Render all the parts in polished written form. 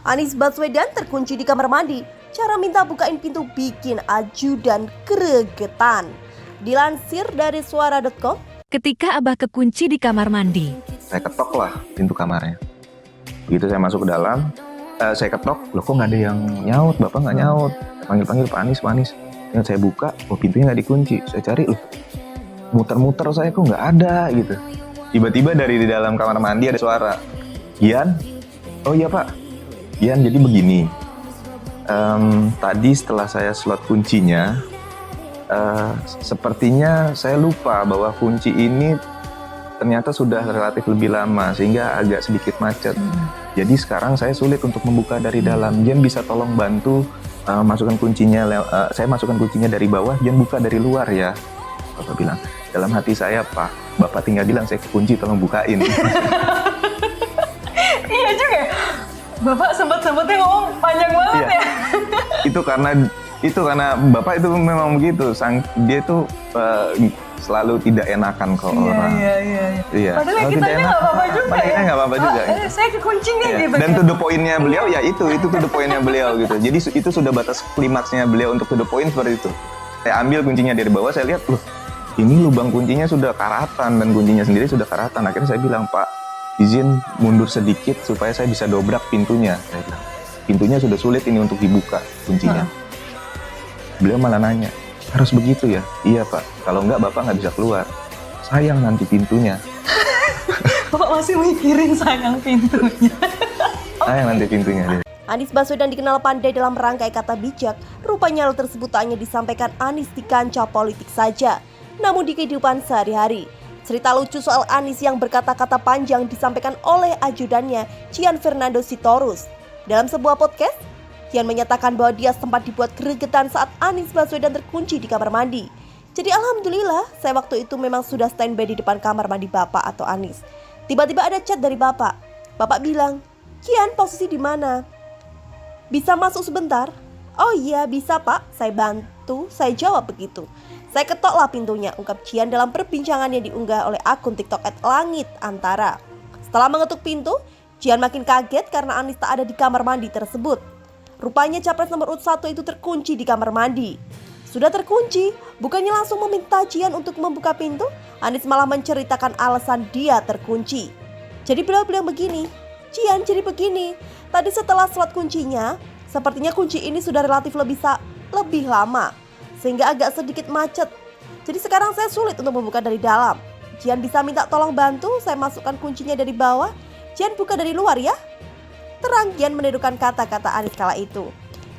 Anies Baswedan terkunci di kamar mandi. Cara minta bukain pintu bikin ajudan gregetan. Dilansir dari suara.com. Ketika Abah kekunci di kamar mandi, saya ketok lah pintu kamarnya. Begitu saya masuk ke dalam, saya ketok, loh kok nggak ada yang nyaut, bapak nggak nyaut. Saya panggil Pak Anies. Yang saya buka, pintunya nggak dikunci. Saya cari, loh muter-muter saya kok nggak ada gitu. Tiba-tiba dari di dalam kamar mandi ada suara, Gian, oh iya Pak, Gian jadi begini. Tadi setelah saya slot kuncinya, sepertinya saya lupa bahwa kunci ini ternyata sudah relatif lebih lama sehingga agak sedikit macet. Jadi sekarang saya sulit untuk membuka dari dalam. Jan bisa tolong bantu masukkan kuncinya. Saya masukkan kuncinya dari bawah, Jan buka dari luar ya. Bapak bilang, dalam hati saya Pak, Bapak tinggal bilang saya kekunci, tolong bukain. Iya juga. Bapak sempat-sempatnya ngomong panjang banget ya. Itu karena Bapak itu memang begitu. Dia itu selalu tidak enakan ke orang. Iya. Padahal kita nggak apa-apa juga ya. Nggak apa-apa juga. Saya kekunci nih gitu. Dan to the point-nya beliau ya itu to the point-nya beliau gitu. Jadi itu sudah batas klimaksnya beliau untuk to the point seperti itu. Saya ambil kuncinya dari bawah, saya lihat, loh ini lubang kuncinya sudah karatan dan kuncinya sendiri sudah karatan. Akhirnya saya bilang, Pak, izin mundur sedikit supaya saya bisa dobrak pintunya. Saya bilang, pintunya sudah sulit ini untuk dibuka kuncinya. Beliau malah nanya, harus begitu ya? Iya Pak, kalau enggak Bapak nggak bisa keluar. Sayang nanti pintunya. Bapak masih mikirin sayang pintunya. Sayang nanti pintunya. Anies Baswedan dikenal pandai dalam merangkai kata bijak. Rupanya hal tersebut tak hanya disampaikan Anies di kancah politik saja, namun di kehidupan sehari-hari. Cerita lucu soal Anies yang berkata-kata panjang disampaikan oleh ajudannya, Gian Fernando Sitorus. Dalam sebuah podcast, Gian menyatakan bahwa dia sempat dibuat gregetan saat Anies Baswedan terkunci di kamar mandi. Jadi alhamdulillah, saya waktu itu memang sudah standby di depan kamar mandi Bapak atau Anies. Tiba-tiba ada chat dari Bapak. Bapak bilang, Gian posisi di mana? Bisa masuk sebentar? Oh iya bisa Pak, saya bantu, saya jawab begitu. Saya ketoklah pintunya, ungkap Gian dalam perbincangan yang diunggah oleh akun TikTok @langitantara. Setelah mengetuk pintu, Gian makin kaget karena Anies tak ada di kamar mandi tersebut. Rupanya capres nomor urut 1 itu terkunci di kamar mandi. Sudah terkunci, bukannya langsung meminta Gian untuk membuka pintu, Anies malah menceritakan alasan dia terkunci. Jadi beliau bilang begini, Gian jadi begini, tadi setelah slot kuncinya, sepertinya kunci ini sudah relatif lebih lama, sehingga agak sedikit macet. Jadi sekarang saya sulit untuk membuka dari dalam. Gian bisa minta tolong bantu, saya masukkan kuncinya dari bawah, Gian buka dari luar ya. Terang Gian menirukan kata-kata Anies kala itu.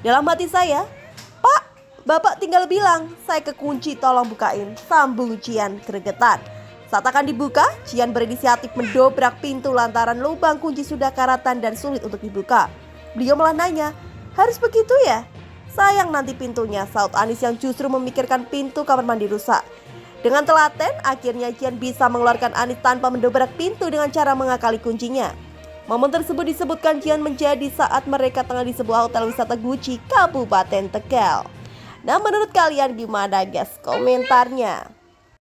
Dalam hati saya, Pak, Bapak tinggal bilang, saya kekunci tolong bukain, sambung Gian gregetan. Saat akan dibuka, Gian berinisiatif mendobrak pintu lantaran lubang kunci sudah karatan dan sulit untuk dibuka. Beliau malah nanya, harus begitu ya? Sayang nanti pintunya, saut Anies yang justru memikirkan pintu kamar mandi rusak. Dengan telaten, akhirnya Gian bisa mengeluarkan Anies tanpa mendobrak pintu dengan cara mengakali kuncinya. Momen tersebut disebutkan Gian menjadi saat mereka tengah di sebuah hotel wisata Guci, Kabupaten Tegal. Nah menurut kalian gimana guys komentarnya?